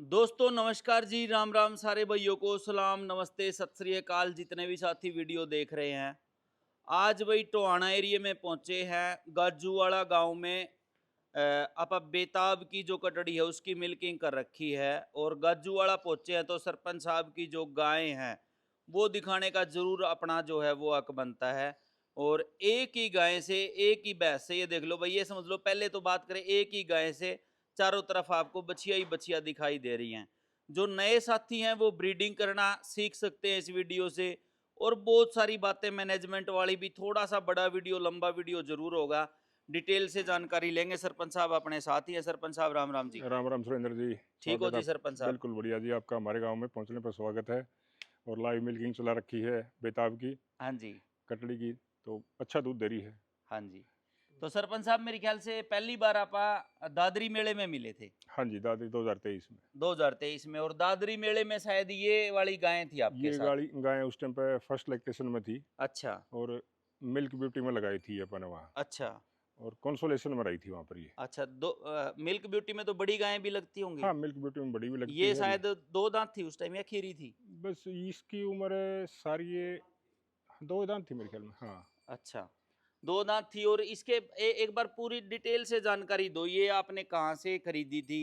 दोस्तों नमस्कार जी, राम राम सारे भाइयों को, सलाम नमस्ते सत श्री अकाल। जितने भी साथी वीडियो देख रहे हैं, आज भाई टोहाना एरिया में पहुंचे हैं। गाजूवाड़ा गांव में आप बेताब की जो कटड़ी है उसकी मिल्किंग कर रखी है, और गाजूवाड़ा पहुंचे हैं तो सरपंच साहब की जो गायें हैं वो दिखाने का जरूर अपना जो है वो हक बनता है। और एक ही गाय से, एक ही भैंस से, ये देख लो भाई, ये समझ लो, पहले तो बात करें, एक ही गाय से चारों तरफ आपको बछिया ही बछिया दिखाई दे रही हैं। जो नए साथी हैं वो ब्रीडिंग करना सीख सकते हैं इस वीडियो से, और बहुत सारी बातें मैनेजमेंट वाली भी। थोड़ा सा बड़ा वीडियो, लंबा वीडियो जरूर होगा, डिटेल से जानकारी लेंगे। सरपंच साहब अपने साथ ही है। सरपंच साहब राम राम जी। राम राम सुरेंद्र जी, ठीक हो स्वागत जी आप। सरपंच साहब? बिल्कुल बढ़िया जी, आपका हमारे गांव में पहुंचने पर स्वागत है। और लाइव मिल्किंग चला रखी है बेताब की हाँ जी। कटड़ी की, तो अच्छा दूध दे रही है। हाँ जी। तो सरपंच साहब मेरे ख्याल से पहली बार आप दादरी मेले में मिले थे हाँ जी, दादी 2023 में। 2023 में, और दादरी मेले में शायद ये वाली गायें थी आपके ये साथ। गाय उस टाइम पे फर्स्ट लैक्टेशन में थी, अच्छा और मिल्क ब्यूटी में लगाई थी अपन वहाँ, अच्छा और कंसोलेशन में रही थी वहाँ पर ये। अच्छा। मिल्क ब्यूटी में तो बड़ी गायें भी लगती होंगी। हाँ, मिल्क ब्यूटी में बड़ी भी लगती ये है। शायद दो दांत थी उस टाइम या खीरी थी? बस इसकी उम्र सारी ये 2 दांत थी मेरे ख्याल में। हाँ, अच्छा, दो दांत थी। और इसके एक बार पूरी डिटेल से जानकारी दो, ये आपने कहाँ से खरीदी थी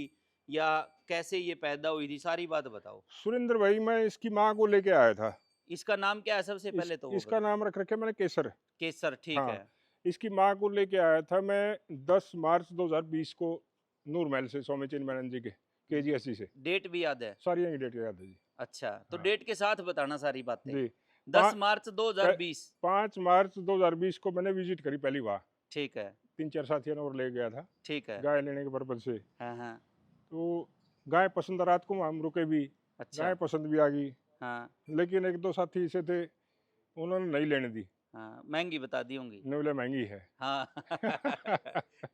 या कैसे ये पैदा हुई थी, सारी बात बताओ। सुरेंद्र भाई, मैं इसकी माँ को लेके आया था। इसका नाम क्या है सबसे पहले तो वो इसका बताओ। नाम रख रखे मैंने केसर। केसर, ठीक हाँ, है। इसकी माँ को लेके आया था मैं 10 मार्च 2020 को, नूर महल से, स्वामी चिन्मयानंद जी के KG80 से। डेट भी याद है? सारी यही डेट याद है जी। अच्छा, तो हाँ डेट के साथ बताना सारी बातें। जी। 10 मार्च 2020। 5 मार्च 2020 को मैंने विजिट करी पहली बार। ठीक है। 3-4 साथियों ने और ले गया था ठीक है। गाय लेने के पर्पज से। हाँ हाँ। तो गाय पसंद, रात को हम रुके भी, अच्छा। गाय पसंद भी आ गई। हाँ लेकिन एक दो साथी ऐसे थे, उन्होंने नहीं लेने दी। हाँ, महंगी बता दी होंगी। ने बोले महंगी है। हाँ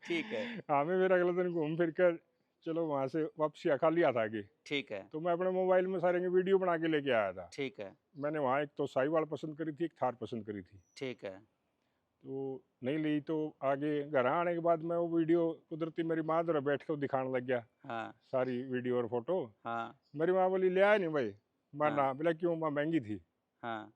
ठीक है। हमें फिर अगले दिन घूम फिर कर, चलो वहाँ से वापसी खा लिया था आगे। ठीक है। तो मैं अपने मोबाइल में सारे की वीडियो बना के लेके आया था। ठीक है। मैंने वहाँ एक तो साहिवाल पसंद करी थी, एक थार पसंद करी थी। ठीक है। तो नहीं ली, तो आगे घर आने के बाद मैं वो वीडियो कुदरती मेरी माँ जरा बैठ कर दिखाने लग गया, हाँ सारी वीडियो और फोटो। हाँ मेरी माँ बोली ले आया नहीं भाई। हाँ माना बोला क्यों, माँ महंगी थी। हाँ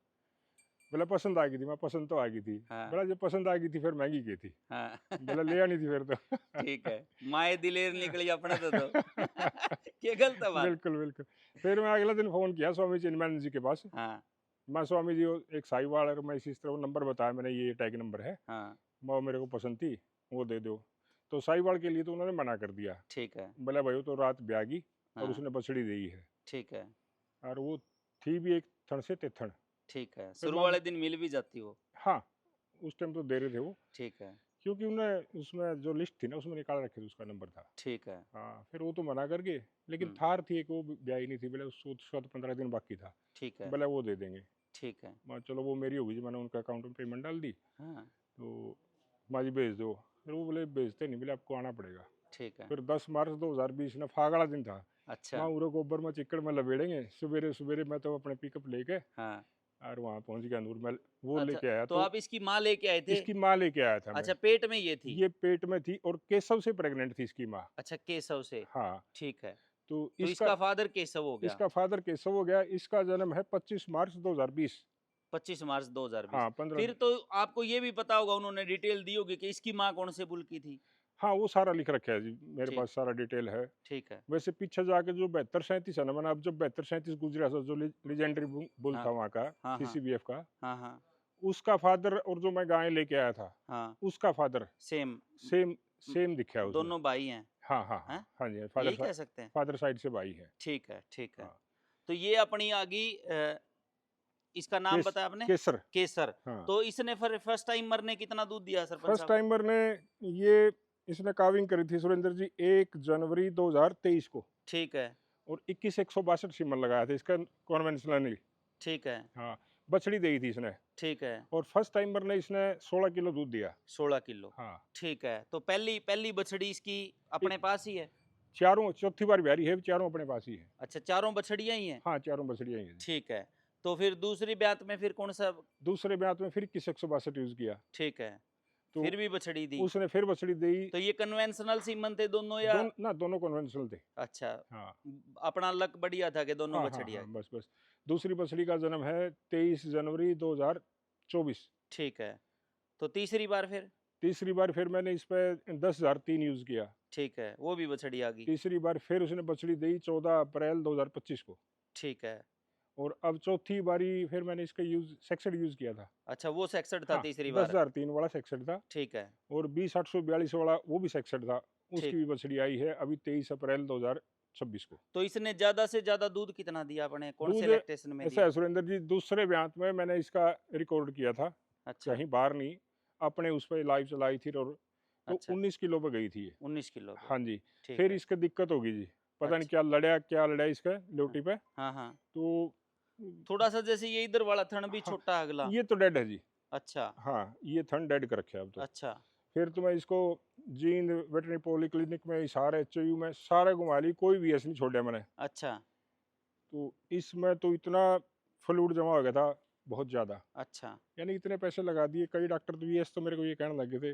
बोला पसंद आ गई थी। मैं पसंद तो आ गई थी। हाँ बोला जब पसंद आ गई थी फिर महंगी की थी। हाँ बोला ले आनी थी फिर तो। ठीक है। माए दिलेर निकली अपने तो क्या गलत है बात। बिल्कुल बिल्कुल। फिर मैं अगले दिन फोन किया स्वामी चिन्मयानंद जी के पास। हाँ मैं स्वामी जी, एक साहिवाल और मैं इस तरह नंबर बताया मैंने, ये टैग नंबर है, हाँ। वो मेरे को पसंद थी, वो दे दो। तो साहिवाल के लिए तो उन्होंने मना कर दिया। ठीक है। बोला भाई वो तो रात ब्यागी और हाँ उसने बछड़ी दी है, ठीक है। और वो थी भी एक थन से तेथन। ठीक है, फिर शुरू मैं, वाले दिन मिल भी जाती वो। हाँ, उस टाइम तो दे रहे थे वो, ठीक है। क्योंकि उन्हें उसमें जो लिस्ट थी ना उसमें निकाल रखे थे, उसका नंबर था। ठीक है। हाँ, फिर वो तो मना कर गए। लेकिन हम्म। थार थी एक, वो ब्याही नहीं थी। बोले उसका तो 15 दिन बाकी था। ठीक है। बोला वो दे देंगे। ठीक है। मैं चलो वो मेरी होगी जी, मैंने उनका अकाउंट में पेमेंट डाल दी। हाँ तो माँ जी भेज दो। फिर वो बोले भेजते नहीं, बोले आपको आना पड़ेगा। ठीक है। फिर 10 मार्च 2020 ना फागड़ा दिन था। अच्छा। माँ उरे गोबर में चिक्कड़ में लपेड़ेंगे, सवेरे सवेरे मैं तो अपने पिकअप लेके हाँ। और वहाँ पहुँच गया नूरमहल। वो अच्छा, लेके आया तो तो आप इसकी माँ लेके आए थे? इसकी माँ लेके आया था मैं। अच्छा, पेट में ये थी? ये पेट में थी और केशव से प्रेग्नेंट थी इसकी माँ। अच्छा, केशव से। हाँ। ठीक है। तो तो इसका इसका फादर केशव हो गया। इसका फादर केशव हो गया। इसका जन्म है 25 मार्च 2020। 25 मार्च 2020। हाँ, 15। फिर तो आपको ये भी पता होगा, उन्होंने डिटेल दी होगी कि इसकी माँ कौन से बुल की थी। हाँ, वो सारा लिख रखा है जी, मेरे ठीक। पास सारा डिटेल है। ठीक है। वैसे पीछे जाके जो 72-37 है ना, मैंने अब जब 72-37 गुजरा था, जो लेजेंडरी बुल हाँ था वहाँ का, हाँ हाँ CCBF का, हाँ हाँ उसका फादर और जो मैं गाय लेके आया था हाँ। उसका फादर सेम। सेम सेम दिखा है उसमें। दोनों भाई हैं? हाँ हाँ हाँ हैं? हाँ जी, यही कह सकते हैं। फादर साइड से भाई है। ठीक है। ठीक है। हाँ। तो ये अपनी आ गई, इसका नाम बताया आपने? केसर। केसर। हाँ, तो इसने फिर फर्स्ट टाइम मरने कितना दूध दिया सरपंच फर्स्ट साहब? टाइमर ने, ये इसने काविंग करी थी सुरेंद्र जी 1 जनवरी 2023 को, ठीक है। और 21,162 सीमन लगाया था इसका, कॉन्वेंशनल नहीं। ठीक है। हाँ, बछड़ी दी थी इसने। ठीक है। और फर्स्ट टाइमर ने इसने 16 किलो दूध दिया। 16 किलो। हाँ। ठीक है, तो पहली पहली बछड़ी इसकी एक, अपने पास ही है? चारों चौथी बार ब्यारी है, चारों अपने पास ही है। अच्छा, चारों बछड़ियां ही हैं? हाँ, चारों बछड़ियाँ ही हैं जी। ठीक है। तो फिर दूसरी ब्यात में फिर कौन सा? दूसरे ब्यात में फिर 21,162 यूज किया। ठीक है। तो फिर भी बछड़ी दी। उसने फिर बछड़ी दी। तो ये कन्वेंशनल सीमन थे दोनों या? दोनों कन्वेंशनल थे। अच्छा। हाँ अपना लक बढ़िया था कि दोनों हाँ हाँ बछड़िया। हाँ, बस दूसरी बछड़ी का जन्म है 23 जनवरी 2024। ठीक है। तो तीसरी बार फिर? तीसरी बार फिर मैंने इस पे 10,003 यूज किया। ठीक है, वो भी बछड़ी आ गई। तीसरी बार फिर उसने बछड़ी दी 14 अप्रैल 2025 को। ठीक है। और अब चौथी बारी फिर मैंने इसका यूज सेक्सड यूज किया था। अच्छा, वो सेक्सड था हाँ, तीसरी बार। 10,003 वाला सेक्सड था। ठीक है। और 20,842 वाला वो भी सेक्सड था। उसकी ठीक। भी बछड़ी आई है अभी 23 अप्रैल 2026 को। तो इसने ज्यादा से ज्यादा दूध कितना दिया अपने, कौन से दूध लैक्टेशन में ऐसा दिया? है सुरेंद्र जी, दूसरे ब्यांत में मैंने इसका रिकॉर्ड किया था, अच्छा। कहीं बाहर नहीं, अपने उस पर लाइव चलाई थी। और तो अच्छा। 19 किलो पे गई थी ये। 19 किलो पे। हाँ जी। ठीक फिर है। इसका दिक्कत होगी जी, पता नहीं अच्छा। क्या लड़ा इसका लोटी पे। हाँ हाँ। तो थोड़ा सा जैसे ये इधर वाला थन भी हाँ, छोटा अगला। ये तो डेड है जी। अच्छा। हाँ, ये थन डेड कर रखे अब तो। अच्छा। फिर तो मैं इसको जींद वेटरनरी पॉलीक्लिनिक में, इशारे एचयू में सारे घुमा ली, कोई भी ऐसे नहीं छोड़ा मैंने। अच्छा। तो इसमें तो इतना फ्लूइड जमा हो गया था, बहुत ज़्यादा। अच्छा। यानी इतने पैसे लगा दिए, कई डॉक्टर तो वीएस तो मेरे को ये कहने लगे थे,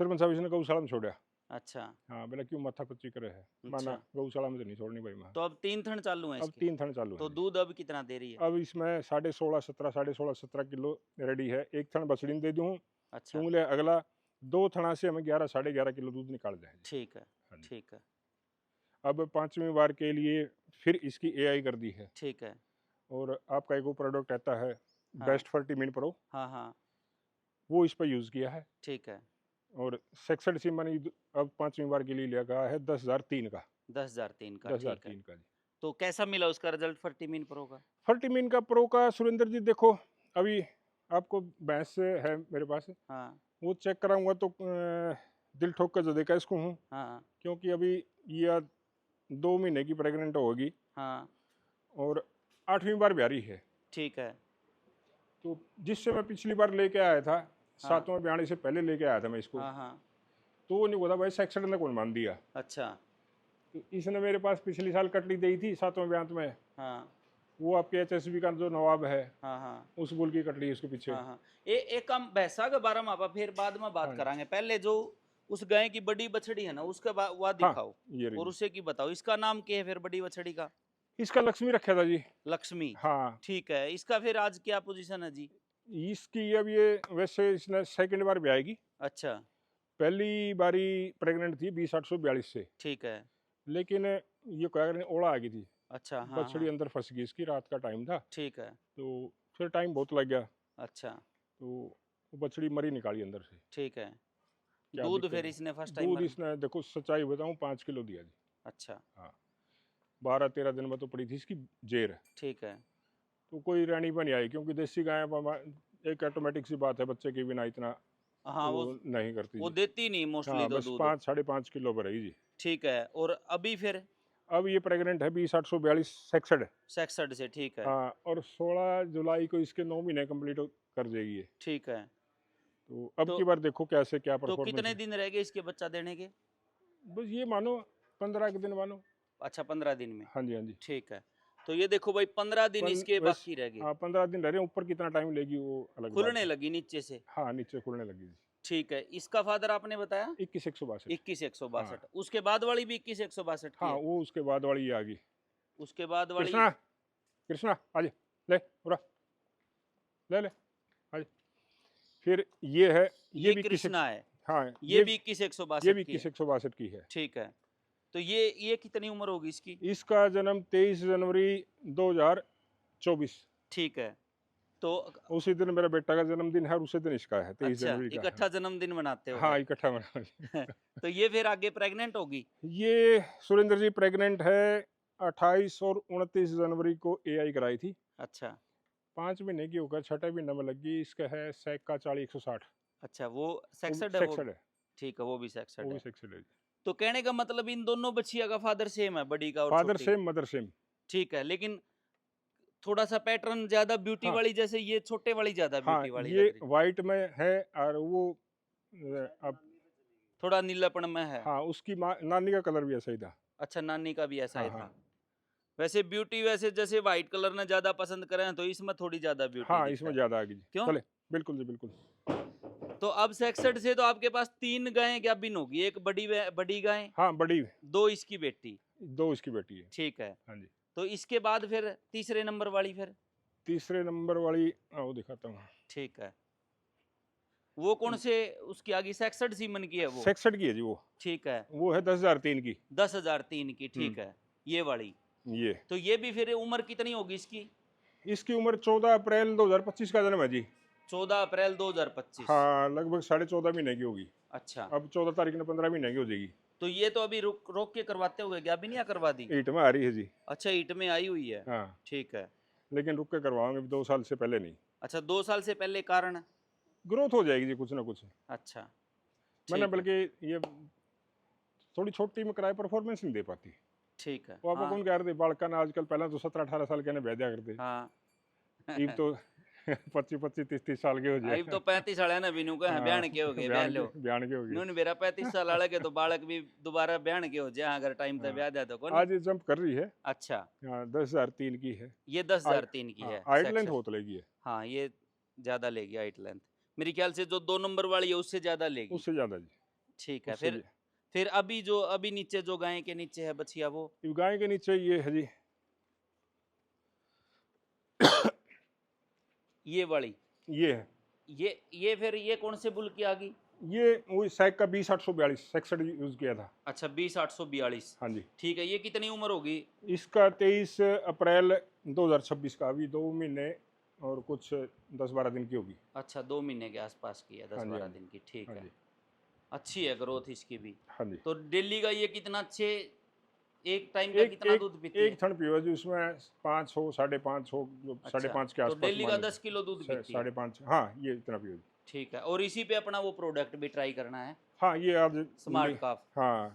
सरपंच साहब इसने गौशाला में छोड़ा। अच्छा। हाँ, बोला क्यों माथा पच्ची करे है, माना अच्छा। गौशाला में तो नहीं छोड़नी भाई माँ। तो अब 3 थन चालू हैं अब इसके? 3 थन चालू तो है। दूध अब कितना दे रही है? अब इसमें 16.5 किलो रेडी है। एक थन बछड़ी दे दूँ, अच्छा। चूंगले अगला 2 थना से हमें 11-11.5 किलो दूध निकाल जाए। ठीक है। हाँ जी। ठीक है। अब 5वीं बार के लिए फिर इसकी एआई कर दी है। ठीक है। और आपका एक वो प्रोडक्ट आता है हाँ। बेस्ट फर्टिमिन प्रो, हाँ हाँ। वो इस पर यूज़ किया है। ठीक है। और सेक्सड सी मैंने अब 5वीं बार के लिए लगा है 10,003 का। 10,003 का। ठीक है। 10,003 का जी। तो कैसा मिला उसका रिजल्ट फर्टीमीन प्रो का? फर्टिमिन का प्रो का सुरेंद्र जी देखो, अभी आपको भैंस है मेरे पास, हाँ वो चेक कराऊंगा तो दिल ठोक कर जो देखा इसको हूँ, हाँ। क्योंकि अभी ये 2 महीने की प्रेग्नेंट होगी हाँ। और 8वीं बार ब्यारी है। ठीक है। तो जिससे मैं पिछली बार लेके आया था, हाँ 7वां ब्याणी से पहले लेके आया था मैं इसको, हाँ। हाँ। तो वो नहीं बोला भाई सेक्सड ने कौन मान दिया। अच्छा। तो इसने मेरे पास पिछली साल कटली दी थी 7वें ब्यांत में, हाँ वो आपके एचएसबी का जो नवाब है, हाँ। हाँ उस बुल की कटली उसके पीछे। हाँ। हाँ। एक हम भैंसा के बारे में आप फिर बाद में बात हाँ करांगे, पहले जो उस गाय की बड़ी बछड़ी है ना उसके वह हाँ, दिखाओ ये रही। और उसे की बताओ, इसका नाम क्या है फिर बड़ी बछड़ी का? इसका लक्ष्मी रखा था जी। लक्ष्मी। हाँ, ठीक है। इसका फिर आज क्या पोजीशन है जी? इसकी अब ये वैसे इसने सेकंड बार भी आएगी। अच्छा। पहली बारी प्रेग्नेंट थी 20,842 से, ठीक है। लेकिन ये क्या करें ओला आ गई थी, अच्छा। हाँ बछड़ी हाँ। अंदर फंस गई, इसकी रात का टाइम था, ठीक है। तो फिर टाइम बहुत लग गया, अच्छा। तो वो बछड़ी मरी निकाली अंदर से। ठीक है। क्या दूध दिक्कत फिर है? इसने फर्स्ट टाइम? दूध इसने देखो सच्चाई बताऊं 5 किलो दिया जी। अच्छा। हाँ, 12-13 दिन में तो पड़ी थी इसकी जेर। ठीक है। तो कोई रानी पर नहीं आई, क्योंकि देसी गाय एक ऑटोमेटिक सी बात है, बच्चे के बिना इतना हाँ वो नहीं करती वो जी। देती नहीं मोस्टली हाँ, तो बस दूध। 5-5.5 किलो पर रही जी। ठीक है। और अभी फिर अब ये प्रेग्नेंट है 20,842 सेक्सड। 66 से। ठीक है। हाँ, और 16 जुलाई को इसके 9 महीने कंप्लीट कर देगी ये। ठीक है। तो अब तो की बार देखो कैसे क्या तो परफॉर्मेंस कितने है। दिन रह गए इसके बच्चा देने के? बस ये मानो 15 के दिन मानो। अच्छा, 15 दिन में। हाँ जी, हाँ जी। ठीक है। तो ये देखो भाई 15 दिन इसके बाकी रह गए। हाँ, 15 दिन रह रहे हैं, ऊपर कितना टाइम लेगी वो अलग बात खुलने है। लगी नीचे से। हाँ, नीचे खुलने लगी जी। ठीक है। इसका फादर आपने बताया 21,162। 21,162। हाँ उसके बाद वाली भी 21,162 की हाँ, है? वो उसके बाद वाली ये आ गई। उसके बाद वाली? कृष्णा, कृष्णा आज ले पूरा ले ले आज। फिर ये है, ये भी 21। कृष्णा है। हाँ, ये भी ये 21,162 भी की है। 21,162 की है। ठीक है। तो ये कितनी उम्र होगी इसकी? इसका जन्म 23 जनवरी 2024। ठीक है। तो उसी दिन मेरा बेटा का जन्मदिन है और उसी दिन इसका है, 23 अच्छा, जनवरी का। इकट्ठा जन्मदिन मनाते हो हाँ, फिर? इकट्ठा मना। तो ये फिर आगे प्रेग्नेंट होगी? ये सुरेंद्र जी प्रेग्नेंट है 28 और 29 जनवरी को एआई कराई थी। अच्छा। 5 महीने की होकर 6ठे महीने में लगी। इसका है सैक का 40-160। अच्छा, वो सेक्सड है वो? सेक्सड है, ठीक है, वो भी सेक्सड वो भी है। सेक्सड है। तो कहने का मतलब इन दोनों बच्चियों का फादर सेम है, बड़ी का और फादर छोटी का? Same mother same. ठीक है, लेकिन थोड़ा सा पैटर्न ज्यादा ब्यूटी हाँ वाली, जैसे ये छोटे वाली ज्यादा हाँ, ब्यूटी वाली ये लग रही, वाइट में है और वो अब थोड़ा नीलापन में है। हाँ, उसकी माँ नानी का कलर भी ऐसा ही था। अच्छा, नानी का भी ऐसा हाँ ही हाँ था। वैसे ब्यूटी वैसे जैसे व्हाइट कलर ने ज्यादा पसंद करें तो इसमें थोड़ी ज्यादा ब्यूटी हाँ, दिखता इसमें है। ज़्यादा आ गई जी। क्यों? चले बिल्कुल जी बिल्कुल। तो अब 66 से तो आपके पास 3 गायें गाभिन होगी, एक बड़ी गाय, हाँ बड़ी, 2 इसकी बेटी। 2 इसकी बेटी है। ठीक है। हाँ जी। तो इसके बाद फिर तीसरे नंबर वाली फिर? तीसरे नंबर वाली वो दिखाता हूँ। ठीक है। वो कौन से उसकी आगे 66 सीमन की है वो? 66 की है जी वो। ठीक है। वो है 10,003 की। 10,003 की, ठीक है। ये वाली। ये तो ये भी फिर उम्र कितनी होगी इसकी? इसकी उम्र 14 अप्रैल 2025 का जन्म है जी। 14 अप्रैल 2025। हाँ लगभग 14.5 महीने की होगी। अच्छा। अब 14 तारीख ने 15 महीने की हो जाएगी। तो ये तो अभी रोक रोक के करवाते होगे, क्या भी नहीं करवा दी? ईट में आ रही है जी। अच्छा, ईट में आई हुई है। हाँ ठीक है। लेकिन रुक के करवाओगे 2 साल से पहले नहीं। अच्छा, 2 साल से पहले, कारण? ग्रोथ हो जाएगी जी कुछ ना कुछ। अच्छा, मैंने ठीक है। बल्कि ये थोड़ी छोटी में कराए, परफॉर्मेंस नहीं दे पाती। ठीक है। वो आप हाँ कौन कह रहे थे बालका ना आजकल, पहले तो 17-18 साल के ने भेजा करते, हाँ। अब तो 25-25 30-30 साल के हो अब जाए। तो 35 साल है ना बिनू का, हाँ ब्यान के हो गए, ब्याह लो। बयान के हो गए। नून मेरा 35 साल वाला के तो बालक भी दोबारा ब्यान के हो जाए अगर टाइम तक हाँ, ब्याह दे तो कौन। आज ये जंप कर रही है। अच्छा, हाँ 10,003 की है। ये 10,003 की हाँ है हाइट लेंथ सेक्शन। बहुत लेगी है, हाँ, ये ज्यादा लेगी हाइट लेंथ, मेरे ख्याल से जो 2 नंबर वाली है उससे ज्यादा लेगी। उससे ज्यादा जी। ठीक है। उससे फिर अभी नीचे जो गाय के नीचे है बछिया वो? गाय के नीचे ये है जी। ये वाली? ये है। ये फिर ये कौन से बुल की आ गई? ये वही सैक का 20,842 66 यूज किया था। अच्छा, 20,842। हाँ जी। ठीक है। ये कितनी उम्र होगी? इसका 23 अप्रैल 2026 का, अभी 2 महीने और कुछ 10-12 दिन की होगी। अच्छा, 2 महीने के आसपास की है, हाँ जी, 10-12 हाँ जी, दिन की। ठीक हाँ है। जी, अच्छी है ग्रोथ इसकी भी। हाँ जी। तो डेली का ये कितना अच्छे, एक टाइम का एक कितना एक दूध पीती एक है? थन पियो जी, उसमें 5 हो 5.5 हो, जो अच्छा, 5.5 के तो आसपास डेली मान का लो। 10 किलो दूध पीती है? 5.5, हाँ ये इतना पियो जी। ठीक है। और इसी पे अपना वो प्रोडक्ट भी ट्राई करना है, हाँ ये आज स्मार्ट काफ। हाँ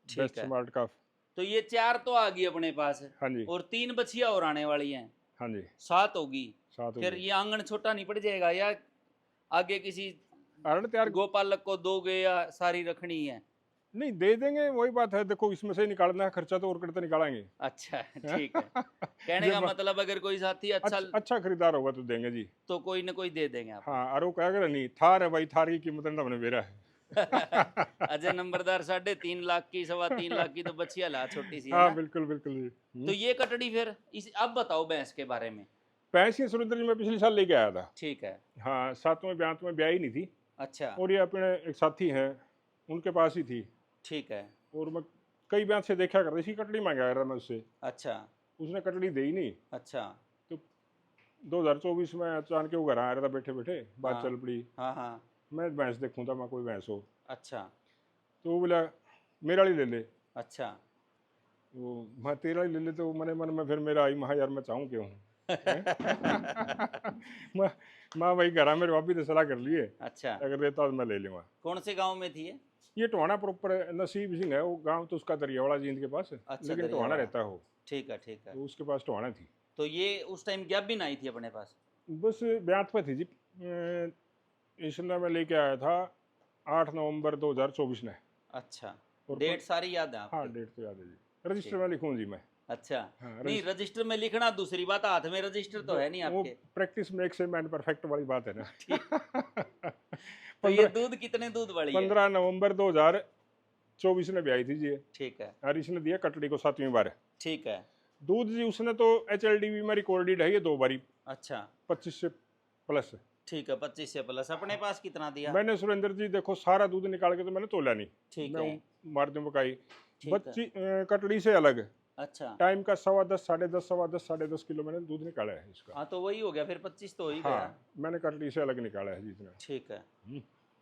ठीक बेस्ट है। स्मार्ट काफ। तो ये 4 तो आ गई अपने पास, हाँ जी, और 3 बछिया और आने वाली हैं, हाँ जी 7 होगी। 7 हो फिर गए। ये आंगन छोटा नहीं पड़ जाएगा, या आगे किसी अरे तैयार गोपालक को दोगे, या सारी रखनी है? नहीं दे देंगे, वही बात है, देखो इसमें से ही निकालना है खर्चा तो और करते निकालेंगे। अच्छा, ठीक है। कहने का जब मतलब अगर कोई साथी अच्छा अच्छा खरीदार होगा तो देंगे जी। तो कोई ना कोई दे देंगे आप। हाँ और वो कहेगा नहीं थार है भाई, थार की कीमत ना हमने बेरा है। अजय नंबरदार 3.5 लाख की, 3.25 लाख की तो बच्चिया ला, छोटी सी है हाँ ना। बिल्कुल बिल्कुल जी। तो ये कटड़ी फिर इस, अब बताओ भैंस के बारे में। भैंस की सुरेंद्र जी मैं पिछले साल लेके आया था। ठीक है। हाँ 7वें ब्यात में ब्याही नहीं थी, अच्छा, और ये अपने एक साथी हैं उनके पास ही थी, ठीक है। और मैं कई ब्यात से देखा कर, इसी कटड़ी मांगा रहा मैं उससे, अच्छा, उसने कटड़ी दी ही नहीं। अच्छा। तो 2024 में अचानक वो घर आ रहा था, बैठे बैठे बात हाँ चल पड़ी, हाँ हाँ। मैं भैंस देखूँ था, मैं कोई भैंस हो, अच्छा, तो वो बोला मेरा वाली ले ले। अच्छा। वो मैं तेरा ही ले ले, तो मन मन में फिर मेरा आई, महा यार मैं चाहूँ क्यों हैं? मैं वही घर मेरे भाभी ने सलाह कर लिए, अच्छा, अगर देता तो मैं ले लूँगा। कौन से गांव में थी ये? ये टोहाना प्रॉपर नसीब सिंह है वो गांव, तो उसका दरियावाड़ा जींद के पास, अच्छा, लेकिन टोहाना दरियावाड़ा। रहता है वो, ठीक है, ठीक है। तो उसके पास टोहाना थी। तो ये उस टाइम क्या भी नहीं थी अपने पास? बस ब्यात पे थी जी। इसने मैं लेके आया था 8 नवंबर 2024 में। अच्छा, और डेट सारी याद है हाँ आपकी? डेट तो याद है जी, रजिस्टर में लिखूँ जी मैं। अच्छा। हाँ नहीं, रजिस्टर में लिखना दूसरी बात, हाथ में रजिस्टर तो है नहीं वो आपके। Practice makes a man perfect वाली बात है ना। तो ये दूध कितने दूध वाली है? 15 नवंबर 2024 में ब्याही थी जी ये। ठीक है, और इसने दिया कटड़ी को 7वीं बार ठीक है। दूध जी। उसने तो HLDV में रिकॉर्डेड है ये 2 बारी, अच्छा, 25 से प्लस। ठीक है। 25 से प्लस। अपने पास कितना दिया? मैंने सुरेंद्र जी देखो सारा दूध निकाल के तो मैंने तोला नहीं, ठीक मैं है, मार दूं बकाई। ठीक बच्ची कटड़ी से अलग अच्छा। टाइम का 10:15 10:30 10:15 किलो मैंने दूध निकाला है इसका। हाँ, तो वही हो गया फिर, 25 तो हो ही गया। हाँ मैंने कटड़ी से अलग निकाला है जितना। ठीक है।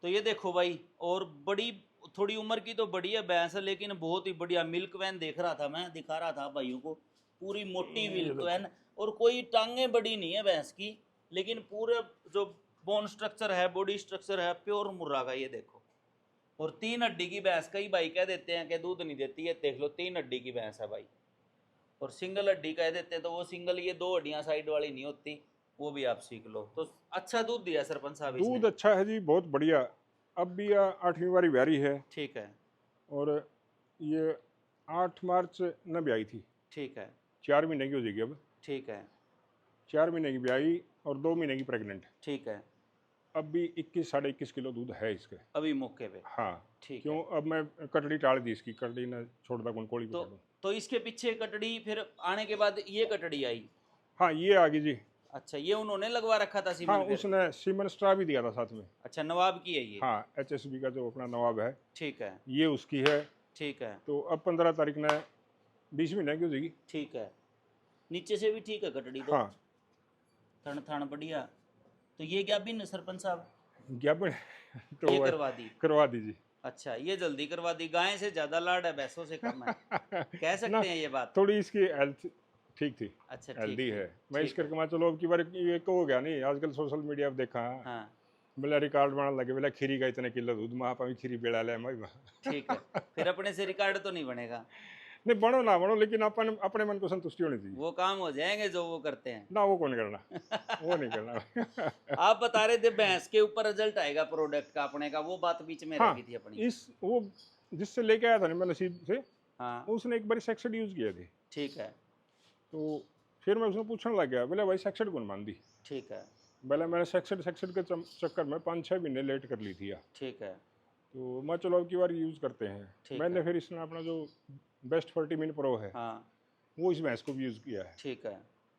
तो ये देखो भाई, और बड़ी थोड़ी उम्र की तो बड़ी है भैंस, लेकिन बहुत ही बढ़िया मिल्क वैन देख रहा था मैं, दिखा रहा था भाइयों को, पूरी मोटी मिल्क वैन, और कोई टांगे बड़ी नहीं है भैंस की, लेकिन पूरे जो बोन स्ट्रक्चर है, बॉडी स्ट्रक्चर है, प्योर मुर्रा का, ये देखो। और 3 हड्डी की भैंस, कई भाई कह देते हैं कि दूध नहीं देती है, देख लो 3 हड्डी की भैंस है भाई। और सिंगल हड्डी कह देते हैं तो वो सिंगल, ये 2 हड्डियां साइड वाली नहीं होती, वो भी आप सीख लो। तो अच्छा दूध दिया सरपंच साहब इसने। दूध अच्छा है जी, बहुत बढ़िया। अब भी 8वीं बारी ब्यारी है, ठीक है, और ये 8 मार्च न ब्याई थी, ठीक है, 4 महीने की हो जाएगी अब। ठीक है, 4 महीने की ब्याई और 2 महीने की प्रेग्नेंट। ठीक है। अभी 21 साढ़े 21 किलो दूध है इसके। अभी मौके पे? हाँ। ठीक क्यों है। अब मैं कटड़ी टाल दी इसकी, कटड़ी ना छोड़ता कौन कोड़ी तो को। तो इसके पीछे कटड़ी फिर आने के बाद ये कटड़ी आई? हाँ ये आ गई जी। अच्छा, ये उन्होंने लगवा रखा था हाँ सीमन फिर? उसने सीमन स्ट्रा भी दिया था साथ में। अच्छा, नवाब की है ये? हाँ HSB का जो अपना नवाब है ठीक है। ये उसकी है। ठीक है। तो अब 15 तारीख ने 20 महीने की हो जाएगी। ठीक है। नीचे से भी ठीक है कटड़ी तो? हाँ थन थन बढ़िया। तो ये क्या बिन सरपंच साहब? ज्ञापन तो ये वो करवा दी? करवा दीजिए। अच्छा, ये जल्दी करवा दी। गाय से ज्यादा लाड है, भैंसों से कम है, कह ना सकते हैं ये बात? थोड़ी इसकी हेल्थ ठीक थी। अच्छा, ठीक हेल्दी थी। है। मैं इस ठीक है। करके मैं चलो अब की बार ये को हो गया नहीं, आजकल सोशल मीडिया पे देखा हाँ, बोले रिकॉर्ड बनाने लगे, बोले खीरी का इतने किलो दूध माँ भी खीरी बेड़ा ले मैं ठीक है। फिर अपने से रिकॉर्ड तो नहीं बनेगा? नहीं बनो ना बनो, लेकिन अपन अपने मन को संतुष्टि होनी चाहिए वो काम हो जाएंगे जो वो करते हैं। ना। वो कौन करना, वो नहीं करना। आप बता रहे थे भैंस के ऊपर रिजल्ट आएगा प्रोडक्ट का अपने का, वो बात बीच में हाँ रखी थी अपनी। इस वो जिससे लेके आया था ना मैं नसीब से, हाँ, उसने एक बार सेक्सेड यूज किया थी। ठीक है। तो फिर मैं उसने पूछने लग गया, बोले भाई सेक्सेड कौन मान दी। ठीक है। बोले मैंने सेक्सेड सेक्सेड के चक्कर में 5-6 महीने लेट कर ली थी। ठीक है। तो मैं चलो अब की बार यूज़ करते हैं। ठीक मैंने है। फिर इसमें अपना जो बेस्ट फर्टीमिन प्रो है हाँ, वो इस भैंस को भी यूज़ किया है। ठीक है।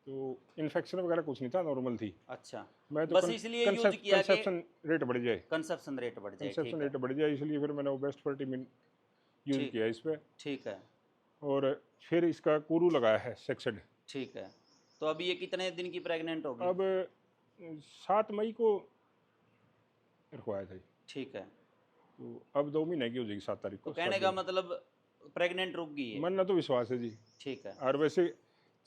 तो इन्फेक्शन वगैरह कुछ नहीं था, नॉर्मल थी। अच्छा, मैं तो बस इसलिए यूज किया कि कंसेप्शन रेट बढ़ जाए, कंसप्शन रेट बढ़ जाए। ठीक कंसेप्शन है। रेट बढ़ जाए, इसलिए फिर मैंने वो बेस्ट फर्टीमिन यूज़ ठीक। किया इस पर। ठीक है। और फिर इसका कुरू लगाया है सेक्सेड। ठीक है। तो अभी ये कितने दिन की प्रेग्नेंट होगी? अब 7 मई को रखवाया था। ठीक है। तो अब 2 महीने की हो जाएगी 7 तारीख तो को। कहने का मतलब प्रेग्नेंट रुक गई है? मन ना तो विश्वास है जी। ठीक है। और वैसे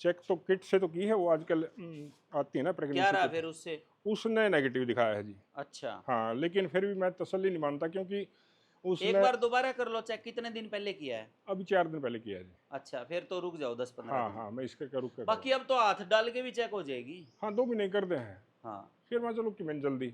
चेक तो किट से तो की है, वो आजकल आती है ना क्या प्रेगनेंसी रहा किट, फिर उससे? उसने नेगेटिव दिखाया है जी। अच्छा, हाँ लेकिन फिर भी मैं तसल्ली नहीं मानता, क्योंकि एक उसने बार दोबारा कर लो चेक। कितने दिन पहले किया है? अभी 4 दिन पहले किया है जी। अच्छा, फिर तो रुक जाओ 10-15 हाँ दिन। हाँ मैं इसके करूँ क्या बाकी अब तो हाथ डाल के भी चेक हो जाएगी। हाँ 2 महीने कर दे हैं। हाँ, फिर मैं चलो कि मैंने जल्दी।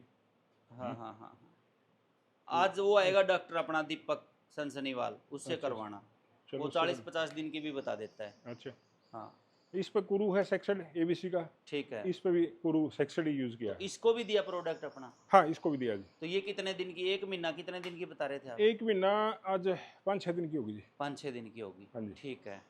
हाँ, हाँ, हाँ, हाँ। आज वो आएगा डॉक्टर अपना दीपक सनसनीवाल, उससे अच्छा, करवाना। चलो वो 40-50 दिन की भी बता देता है। अच्छा। हाँ, इस पे कुरू है सेक्सेड ABC का, ठीक है। इस पे भी कुरू सेक्सेड ही यूज किया तो है। इसको भी दिया प्रोडक्ट अपना? हाँ इसको भी दिया जी। तो ये कितने दिन की, 1 महीना कितने दिन की बता रहे थे आप? 1 महीना आज 5-6 दिन की होगी जी। 5-6 दिन की होगी। हाँ जी। ठीक है।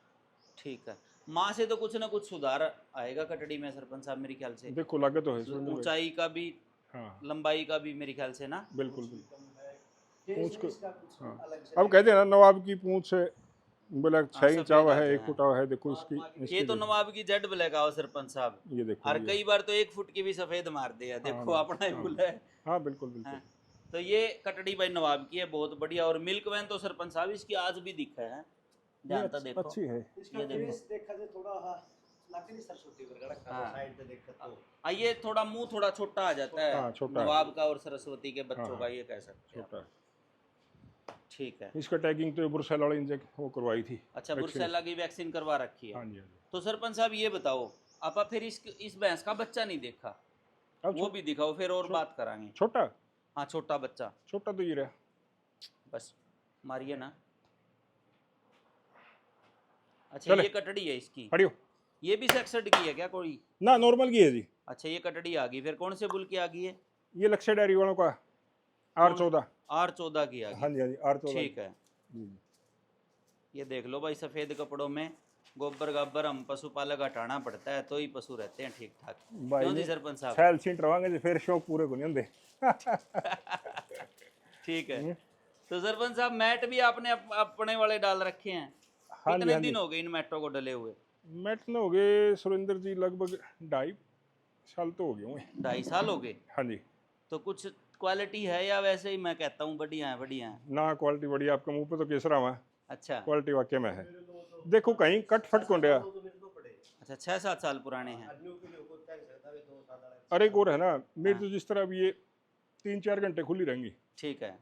ठीक है। माँ से तो कुछ ना कुछ सुधार आएगा कटड़ी में सरपंच साहब, मेरे ख्याल से। देखो लागत तो है सुरेंद्र भाई। ऊंचाई का भी, हाँ लंबाई का भी मेरे ख्याल से ना। बिल्कुल बिल्कुल। पूंछ को हाँ अब कहते हैं ना नवाब की पूंछ से बोला 6 इंच सफेद आवा आते है, 1 हैं। फुट आवा है। देखो इसकी ये इसकी तो देखो। नवाब की जेड ब्लैक आओ सरपंच साहब। ये देखो और ये। कई बार तो 1 फुट की भी सफेद मार दिया। देखो अपना ही फुल है। हाँ बिल्कुल बिल्कुल। हैं? तो ये कटड़ी भाई नवाब की है, बहुत बढ़िया। और मिल्क वैन तो सरपंच साहब इसकी आज भी दिखा है, ये ध्यान तो देखो। अच्छी है। ये देखो। देखा जाए थोड़ा लाके नहीं सरस्वती वगैरह का हाँ। साइड पे देखा तो ये थोड़ा मुंह थोड़ा छोटा आ जाता है। हाँ, छोटा है। नवाब का और सरस्वती के बच्चों हाँ, का, ये कह सकते हैं छोटा है। आप। ठीक है। इसका टैगिंग तो ब्रुसेला वाली इंजेक्शन वो करवाई थी। अच्छा, वैक्सीन। बुरसेला की वैक्सीन करवा रखी है। हाँ जी हाँ जी। तो सरपंच साहब ये बताओ, आपा फिर इस भैंस का बच्चा नहीं देखा? अब वो भी दिखाओ फिर और बात करांगे। छोटा हाँ, छोटा बच्चा। छोटा तो ये रहा। बस मारिए ना। अच्छा, चले। ये कटड़ी है इसकी? पढ़ियो ये भी सेक्सड की है क्या कोई? ना नॉर्मल की है जी। अच्छा, ये कटड़ी आ गई। फिर कौन से बुल की आ गई है? ये लक्ष्य डेयरी वालों का R14। R14 की आ हाँ गई। जी हाँ जी R14। ठीक है। ये देख लो भाई, सफेद कपड़ों में गोबर गाबर हम पशुपालक हटाना पड़ता है तो ही पशु रहते हैं ठीक ठाक। भाई क्यों जी ने सरपंच साहब? सैल सीट रवांगे जी फिर शौक पूरे को नहीं होंगे। ठीक है। तो सरपंच साहब मैट भी आपने अपने वाले डाल रखे हैं? हाँ जी कितने हाँ जी। दिन हो गए इन मैटों को डले हुए? मैट न हो गए सुरेंद्र जी लगभग 2.5 साल तो हो गए होंगे। 2.5 साल हो गए। हाँ जी। तो कुछ क्वालिटी है या वैसे ही मैं कहता हूँ बढ़िया है बढ़िया है? ना क्वालिटी बढ़िया, आपके मुंह पे तो केसरा हुआ। अच्छा। क्वालिटी वाकई में है। देखो कहीं कट फट कौन रहा। अच्छा, 6-7 साल पुराने हैं। अरे एक और है ना, मेरी तो जिस तरह अब ये 3-4 घंटे खुली रहेंगी, ठीक है।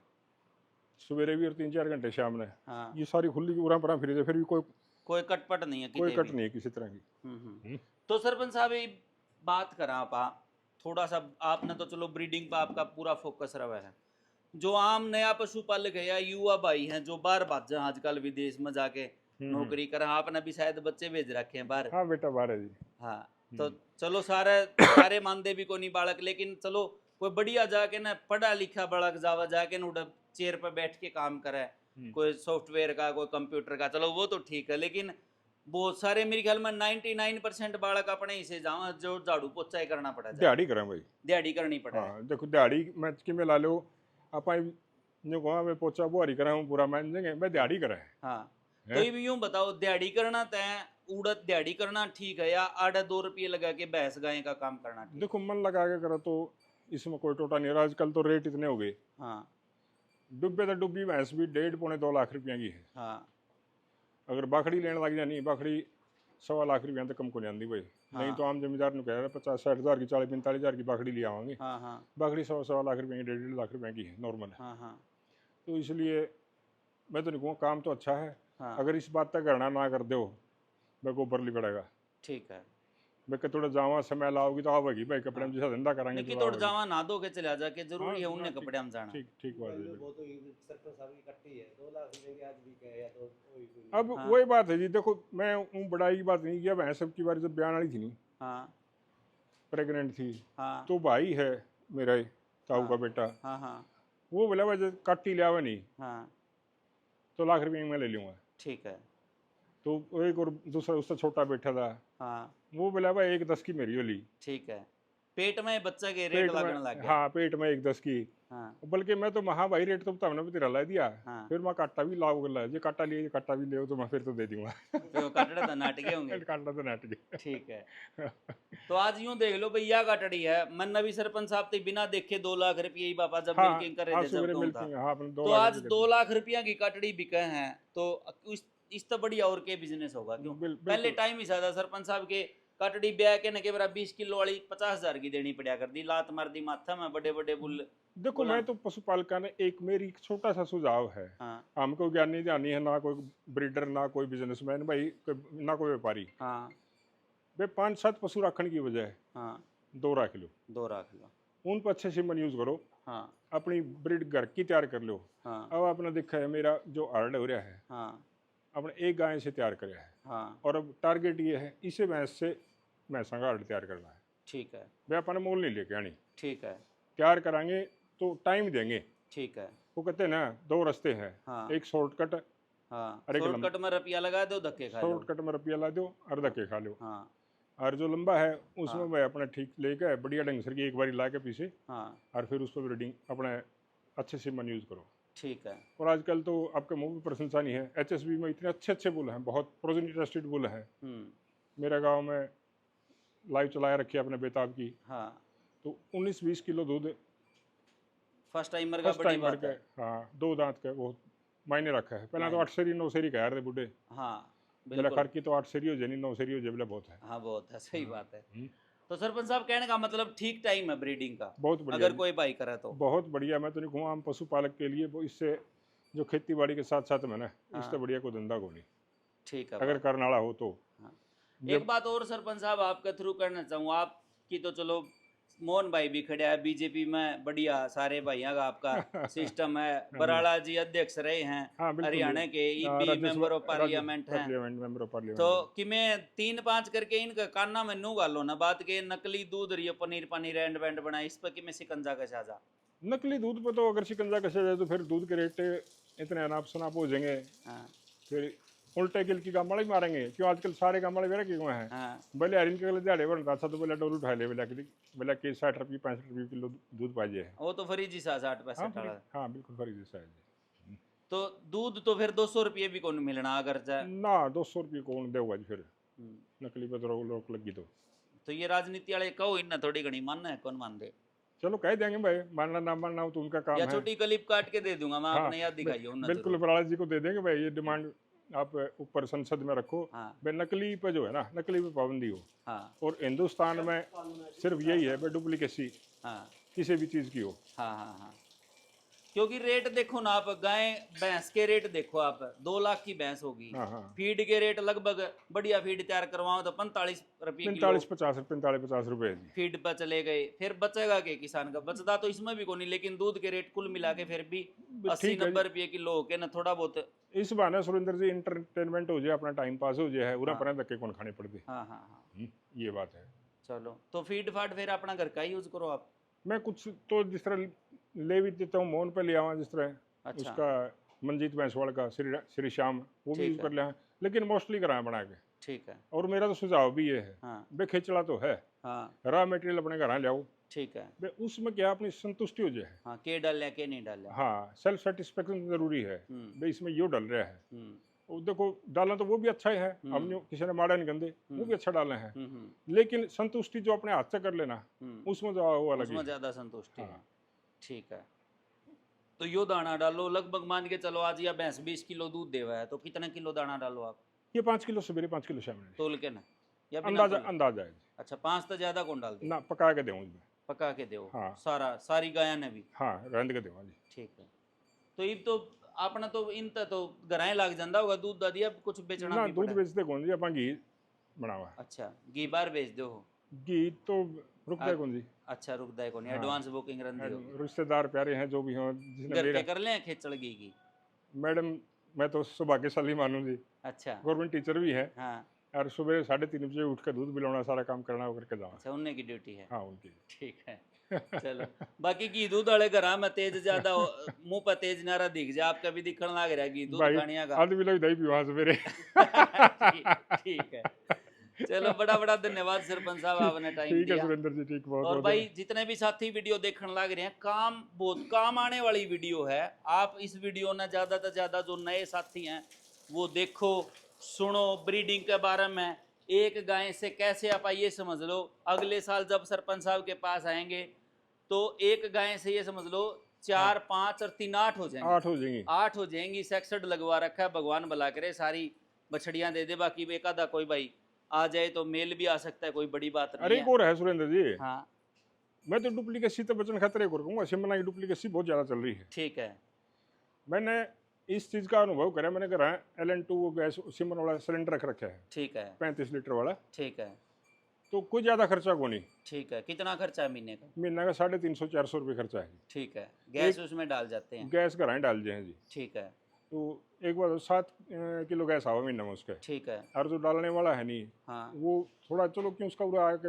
सवेरे भी और 3-4 घंटे शाम में। हाँ, ये सारी खुली की उरा फिर फिर भी कोई कोई कटपट नहीं है कोई किते कट भी। नहीं है किसी तरह की। तो सरपंच साहब ये बात करा आप थोड़ा सा, आपने तो चलो ब्रीडिंग पर आपका पूरा फोकस रहा है। जो आम नया पशुपालक है या युवा भाई हैं जो बाहर भाग आजकल विदेश में जाके नौकरी कर, आपने भी शायद बच्चे भेज रखे हैं बाहर। हाँ बेटा बाहर है जी। हाँ, तो चलो सारे सारे मानदे भी को नहीं बालक, लेकिन चलो कोई बढ़िया जाके ना पढ़ा लिखा बड़ा जावा जाके ना उधर चेयर पर बैठ के काम करे, कोई सॉफ्टवेयर का कोई कंप्यूटर का, चलो वो तो ठीक है, लेकिन बहुत सारे मेरे ख्याल में 99% बालक अपने ही से जावा जो झाड़ू पोछा ही करना पड़ा जाए, दिहाड़ी करें भाई। दिहाड़ी करनी पड़ा है। हाँ देखो दिहाड़ी मैं किमें ला लो आप जो कहा मैं पोचा बुहारी करा हूँ पूरा मान देंगे मैं दिहाड़ी करा है। हाँ तो ये भी यूं बताओ, दिहाड़ी करना तय उड़द दिहाड़ी करना ठीक है या 8-2 रुपये लगा के भैंस गाय का काम करना ठीक? देखो मन लगा के करो तो इसमें कोई टोटा नहीं रहा। आजकल तो रेट इतने हो गए, हाँ डुब्बे तो डुब्बी भैंस भी 1.5-2 लाख रुपया की है। हाँ अगर बाखड़ी लेने लग जानी बाखड़ी 1.25 लाख रुपया तो कम को नहीं आती भाई। हाँ। नहीं तो आम जमींदार ने कह रहा 50-60 हज़ार की 40-45 हज़ार की बाखड़ी ले आवांगे। हाँ हाँ बाखड़ी 100-1.25 लाख रुपये की 1.5 लाख रुपये की है नॉर्मल है। हाँ हाँ तो इसलिए मैं तो नहीं कहूँगा काम तो अच्छा है। हाँ अगर इस बात तक गणना ना कर दो मैं को ऊपर पड़ेगा। ठीक है। मैं कि थोड़ा जावा समय लाओगी तो आवेगी भाई कपड़े में जैसा धंधा कराएंगे निकी तो तोड़ आवेगी। जावा ना दो के चला जाके जरूरी है हाँ, उन्हें हाँ, कपड़े हम जाना। ठीक ठीक बात है। वो तो सरपंच साहब की कट्टी है 2 लाख रुपए की आज भी कहे या तो कोई कोई अब हाँ। वही बात है जी। देखो मैं बड़ाई की बात नहीं किया। भैंस सबकी बारी जब बयान वाली थी नहीं हाँ प्रेग्नेंट थी हाँ तो भाई है मेरा ही ताऊ का हाँ। बेटा हाँ हाँ वो बोला भाई काटी लिया हुआ नहीं हाँ तो लाख रुपये मैं ले लूँगा। ठीक है। तो एक और दूसरा उससे छोटा बैठा था हाँ वो बोला भाई 1.10 की मेरी वाली। ठीक है। पेट में बच्चा के रेट पेट लगने में लग गया। हाँ पेट में 1.10 की। हाँ बल्कि मैं तो महा भाई रेट तो हमने भी तेरा ला दिया। हाँ फिर मैं काटा भी लाओ गला ये काटा लिए काटा भी ले तो मैं फिर तो दे दूंगा। फिर वो कटड़े तो नाटके होंगे। काटा तो नाट गया। ठीक है। तो आज यूं देख लो भैया कटड़ी है मन नबी सरपंच साहब ते बिना देखे 2 लाख रुपये ही बापा जब हाँ मिल्किंग करे हाँ थे जब सुबह दूं था। मिल्किंग हाँ अपने 2 तो लाख आज रुपए 2 लाख रुपया की कटड़ी बिके हैं तो इस तो बढ़िया और के बिजनेस होगा क्यों? पहले बिल्कुल। टाइम ही ज्यादा सरपंच साहब के कटड़ी ब्याह के न के बरा 20 किलो वाली 50,000 की देनी पड़ा कर दी लात मार दी माथा में बड़े बड़े बुल। देखो मैं तो पशुपालक ने एक मेरी छोटा सा सुझाव है। हाँ हमको ज्ञानी ध्यानी है ना कोई ब्रीडर ना कोई बिजनेसमैन भाई ना कोई व्यापारी। हाँ भाई 5-7 पशु रखने की बजाय हाँ 2 रख लो 2 रख लो। उन पर अच्छे से मन यूज करो। हाँ अपनी ब्रीड घर की तैयार कर लो। हाँ अब आपने देखा है मेरा जो अर्ड हो रहा है हाँ अपने एक गाय से तैयार कराया है हाँ और अब टारगेट ये है इसे भैंस से भैंसा का अर्ड तैयार करना है। ठीक है वे अपने मोल नहीं लेके आनी ठीक है तैयार कराएंगे तो टाइम देंगे। ठीक है। वो कहते हैं ना 2 रास्ते हैं। हाँ एक शॉर्टकट हाँ अरे शॉर्टकट में रुपया लगा दो धक्के खा लो। शॉर्टकट में रुपया ला दो और धक्के खा लो। हाँ और जो लंबा है उसमें हाँ। मैं अपना ठीक लेके बढ़िया ढंग से एक बारी ला के पीछे हाँ और फिर उस पर ब्रीडिंग अपने अच्छे से मन यूज करो। ठीक है। और आजकल तो आपके मुंह की प्रशंसा नहीं है। HSB में इतने अच्छे अच्छे बुल हैं बहुत प्रोजेनी टेस्टेड बुल हैं। मेरे गांव में लाइव चलाया रखी है अपने बेताब की। हाँ तो 19-20 किलो दूध फर्स्ट टाइमर का फर्स्ट बड़ी टाइमर बात के। है। हाँ 2 दांत के वो मायने रखा है। पहले तो मायने। 8 सेरी 9 सेरी कह रहे बुढ़े हाँ बोला बिल्कुल। खर की तो 8 सेरी हो जानी 9 सेरी हो जाए बोला बहुत है। हाँ बहुत है सही बात है। हम्म। तो सरपंच साहब कहने का मतलब ठीक टाइम है ब्रीडिंग का बहुत बढ़िया अगर कोई भाई करे तो। बहुत बढ़िया। मैं तो नहीं कहूँगा हम पशुपालक के लिए वो इससे जो खेती बाड़ी के साथ साथ में ना हाँ। इससे बढ़िया कोई धंधा को नहीं ठीक है अगर बात। करने वाला हो तो। हाँ। एक बात और सरपंच साहब आपके थ्रू करना चाहूँ आपकी तो चलो मोहन भाई भी खड़े हैं बीजेपी में बढ़िया सारे भाइयों का आपका सिस्टम है। बराड़ा जी अध्यक्ष रहे हैं हाँ बिल्कुल। हरियाणा के ईपी मेंबर ऑफ पार्लियामेंट हैं मेंबर ऑफ पार्लियामेंट। तो कि मैं 3-5 करके इनका काना में नू गालो ना बात के नकली दूध रही पनीर पनीर एंड बैंड बना इस पर कि मैं सिकंजा का साजा नकली दूध पे तो अगर शिकंजा कसा जाए तो फिर दूध के रेट इतने अनाप शनाप हो जाएंगे। हाँ फिर उल्टे गिल की गामड़े मारेंगे क्यों आजकल सारे गामड़े वेरा क्यों हैं। हाँ भले हरिन के गले दिहाड़े बनता था तो बोला डोल उठा ले बोला कि 60 रुपये 65 रुपये किलो दूध पाइए है। वो तो फ्री जी 60-65 वाला। हाँ बिल्कुल फरी जैसा है। तो दूध तो फिर 200 रुपये भी कौन मिलना अगर चाहे ना 200 रुपये कौन देगा जी फिर नकली पे तो रोक लगी तो ये राजनीति वाले कहो इन्ना थोड़ी घनी मानना है कौन मान दे। चलो कह देंगे भाई मानना ना मानना हो तो उनका काम या है। छोटी क्लिप काट के दे दूंगा मैं हाँ, अपने याद दिखाइए उन्ना बिल्कुल बराड़ा जी को दे देंगे भाई ये डिमांड आप ऊपर संसद में रखो। हाँ भाई नकली पे जो है ना नकली पे पाबंदी हो। हाँ और हिंदुस्तान में सिर्फ यही है भाई डुप्लीकेसी हाँ किसी भी चीज़ की हो। हाँ हाँ हाँ क्योंकि रेट देखो ना आप गाय भैंस के रेट देखो आप 2 लाख की भैंस होगी। हाँ हाँ फीड के रेट लगभग बढ़िया फीड तैयार करवाओ तो 45 रुपये किलो 45-50 रुपए जी। फीड पर चले गए फिर बचेगा के किसान का बचता तो इसमें भी कोई नहीं लेकिन दूध के रेट कुल मिला के फिर भी ठीक है 80-90 रुपये किलो हो के ना थोड़ा बहुत। इस बहाने सुरेंद्र जी इंटरटेनमेंट हो जाए अपना टाइम पास हो जाए उरा हाँ। पर धक्के कौन खाने पड़ते। हाँ हाँ हाँ ये बात है। चलो तो फीड फाट फिर अपना घर का ही यूज करो आप। मैं कुछ तो जिस तरह ले भी देता हूँ, मोहन पे ले आवा जिस तरह अच्छा उसका मंजीत भैंसवाड़ का श्री श्याम, वो भी ठीक यूज है। कर लिया, लेकिन मोस्टली कराया बना के। ठीक है। और मेरा तो सुझाव भी ये है, हाँ बे खिचड़ा तो है, हाँ रॉ मटेरियल अपने घर लाओ, ठीक है। बे उसमें क्या अपनी संतुष्टि हो जाए। हाँ के डालें के नहीं डालें। हाँ, सेल्फ सेटिस्फेक्शन जरूरी है, हम्म बे इसमें यो डल रहा है। हम्म वो देखो डालना तो वो भी अच्छा ही है, हमने किसी ने माड़ा नहीं गंदे, वो भी अच्छा डाले हैं, लेकिन संतुष्टि जो अपने हाथ से कर लेना, उसमें जो वो अलग उसमें ही है। ज्यादा संतुष्टि है। हाँ। ठीक है। तो यो दाना डालो, लगभग मान के चलो आज या भैंस 20 किलो दूध देवा है तो कितना किलो दाना डालो आप? ये 5 किलो सवेरे 5 किलो शाम में, तोल के ना या बिना अंदाजा तोले? अंदाजा है। अच्छा 5 तो ज्यादा कौन डाल दे? ना पका के दूँ इसमें। पका के दो। हाँ। सारी गाया ने भी। हाँ, रंध के दूँ जी। ठीक है। तो ये तो अपना तो इन तो घराए लाग जाता होगा दूध दादी, अब कुछ बेचना ना भी दूध पड़ा? बेचते कौन जी, अपन घी बनावा। अच्छा घी बार बेच दो हो? घी तो रुकता कौन जी। अच्छा रुकदा है कौन, हाँ। एडवांस बुकिंग रंदी होगी? रिश्तेदार प्यारे हैं जो भी हों, जिसने घर के मेरा, कर लें खेचड़ घी की? मैडम मैं तो सौभाग्यशाली मानूँ जी, अच्छा गवर्नमेंट टीचर भी है, हाँ और सुबह 3:30 बजे उठ कर दूध पिलाना, सारा काम करना, वो करके जावा। अच्छा उन्हें की ड्यूटी है। हाँ उनकी। ठीक है। चलो बाकी घी दूध वाले घर में तेज ज्यादा मुंह पर तेज नारा दिख जाए, आपका भी दिखने लग रहा है घी दूध भाई खानिया का। आध किलो दही पीवा सवेरे। ठीक है। चलो बड़ा बड़ा धन्यवाद सरपंच साहब, आपने टाइम ठीक है दिया। सुरेंद्र जी, ठीक, बहुत और बहुत भाई जितने भी साथी वीडियो देखने लग रहे हैं, काम बहुत काम आने वाली वीडियो है। आप इस वीडियो ने ज्यादा से ज्यादा जो नए साथी हैं वो देखो, सुनो ब्रीडिंग के बारे में। एक गाय से कैसे आप ये समझ लो, अगले साल जब सरपंच साहब के पास आएंगे तो एक गाय से ये समझ लो 4 5 और 3 8 हो जाएंगे। 8 हो जाएंगी। 8 हो जाएंगी। सेक्सड लगवा रखा है, भगवान भला करे सारी बछड़ियां दे दे। बाकी एक आधा कोई भाई आ जाए तो मेल भी आ सकता है, कोई बड़ी बात अरे नहीं एक है। और है सुरेंद्र जी, हाँ मैं तो डुप्लीकेसी तो बचन खतरे को कहूँगा, सिमना की डुप्लीकेसी बहुत ज़्यादा चल रही है। ठीक है। मैंने इस चीज़ का अनुभव करा, मैंने करा LN2 वो गैस सिमन वाला सिलेंडर रख रखा है, ठीक है। 35 लीटर वाला, ठीक है। तो कोई ज़्यादा खर्चा को नहीं। ठीक है। कितना खर्चा है महीने का? महीना का 350-400 रुपये खर्चा है। ठीक है। गैस उसमें डाल जाते हैं? गैस घर डाल दिए हैं जी। ठीक है। तो एक बार 7 किलो गैस आवा महीना में उसके, ठीक है। और जो डालने वाला है नहीं, हाँ वो थोड़ा चलो क्यों उसका पूरा आके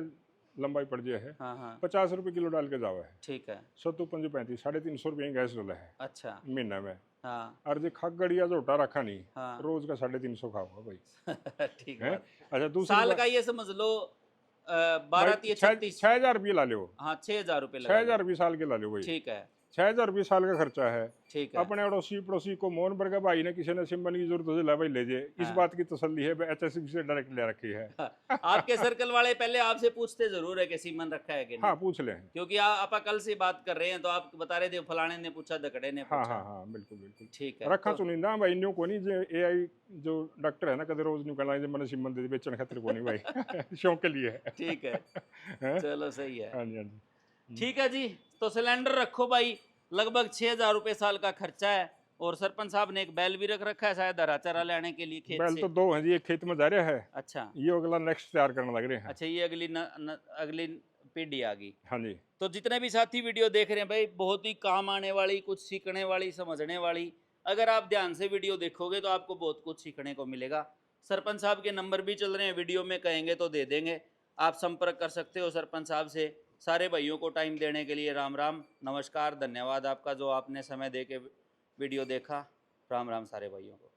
लंबाई पड़ जाए है, हाँ हाँ 50 रुपये किलो डाल के जावा है। ठीक है। 7-5 350 रुपये की गैस डला है अच्छा महीना में। हाँ और जो खाक गड़िया जो उठा रखा नहीं, हाँ रोज का 350 खाओगा भाई। ठीक है। है। अच्छा दूसरी साल बात, का ये समझ लो 12 3 36। 6,000 रुपये ला लो, हाँ 6,000 रुपये 6,000 रुपये साल के ला लो भाई। ठीक है। 6,000 रुपये साल का खर्चा है। ठीक है। अपने अड़ोसी पड़ोसी को मोहन पर का भाई ने किसी ने सिम्बन की जरूरत हो, ला भाई ले जाए, इस हाँ। बात की तसल्ली है, HSB से डायरेक्ट ले रखी है। आपके सर्कल वाले पहले आपसे पूछते जरूर है कि सीमन रखा है कि नहीं? हाँ पूछ लें। क्योंकि आप कल से बात कर रहे हैं तो आप बता रहे थे फलाने ने पूछा, धकड़े ने हाँ पूछा। हाँ हाँ बिल्कुल बिल्कुल। ठीक है। रखा तो- चुनिंदा भाई न्यू को नहीं, जो AI जो डॉक्टर है ना, कदे रोज न्यू कहना मैंने सिम्बन दे बेचने खातिर को नहीं भाई। शौक के लिए है। ठीक है। हैं? चलो सही है। हाँ जी हाँ जी। ठीक है जी। तो सिलेंडर रखो भाई, लगभग 6,000 रुपये साल का खर्चा है। और सरपंच साहब ने एक बैल भी रख रखा है शायद हरा चारा लेने के लिए खेत बैल से। तो 2 हैं जी, एक खेत में जा रहा है, अच्छा ये अगला नेक्स्ट तैयार करने लग रहे हैं। अच्छा, ये अगली पीढ़ी आ गई। हाँ जी। तो जितने भी साथी वीडियो देख रहे हैं भाई, बहुत ही काम आने वाली, कुछ सीखने वाली, समझने वाली। अगर आप ध्यान से वीडियो देखोगे तो आपको बहुत कुछ सीखने को मिलेगा। सरपंच साहब के नंबर भी चल रहे हैं, वीडियो में कहेंगे तो दे देंगे, आप संपर्क कर सकते हो सरपंच साहब से। सारे भाइयों को टाइम देने के लिए राम राम, नमस्कार, धन्यवाद आपका जो आपने समय दे के वीडियो देखा। राम राम सारे भाइयों को।